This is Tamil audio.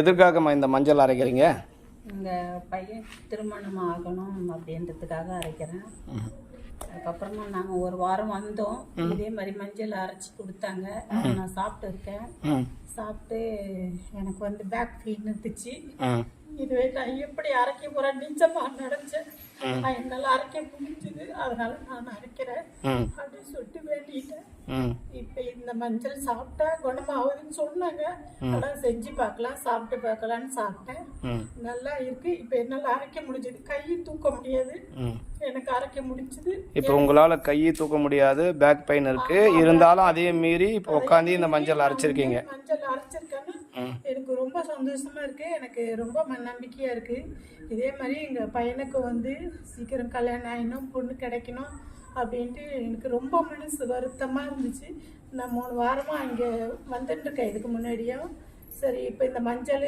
எதற்காகம்மா இந்த மஞ்சள் அரைக்கிறீங்க? எங்கள் பையன் திருமணம் ஆகணும் அப்படின்றதுக்காக அரைக்கிறேன். அதுக்கப்புறமா நாங்கள் ஒரு வாரம் வந்தோம். இதே மாதிரி மஞ்சள் அரைச்சி கொடுத்தாங்க. நான் சாப்பிட்டு இருக்கேன். சாப்பிட்டு எனக்கு வந்து பேக் பெயின் இருந்துச்சு. இதுவே நான் எப்படி அரைக்க போகிறேன் நிஜமாக நினச்சேன். என்னால் அரைக்க முடிஞ்சுது. அதனால நான் அரைக்கிறேன் அப்படின்னு சொல்லிட்டு வேண்டிட்டேன். இப்போ இந்த மஞ்சள் சாப்பிட்டா குணமாகுதுன்னு சொன்னாங்க. அதான் செஞ்சு பார்க்கலாம், சாப்பிட்டு பார்க்கலான்னு சாப்பிட்டேன். நல்லா இருக்கு. இப்போ என்னால் அரைக்க முடிஞ்சது. கையை தூக்க முடியாது, எனக்கு அரைக்க முடிஞ்சது. இப்போ உங்களால் கையை தூக்க முடியாது, பேக் பெயின் இருக்கு. இருந்தாலும் அதே மீறி இப்போ உட்காந்து இந்த மஞ்சள் அரைச்சிருக்கீங்க. மஞ்சள் அரைச்சிருக்கேன்னா எனக்கு ரொம்ப சந்தோஷமா இருக்கு. எனக்கு ரொம்ப நம்பிக்கையா இருக்கு. இதே மாதிரி எங்கள் பையனுக்கு வந்து சீக்கிரம் கல்யாணம் ஆகிடணும், பொண்ணு கிடைக்கணும் அப்படின்ட்டு எனக்கு ரொம்ப மனசு வருத்தமாக இருந்துச்சு. நான் 3 வாரமாக அங்கே வந்துட்டு இருக்கேன் இதுக்கு முன்னாடியும். சரி, இப்போ இந்த மஞ்சள்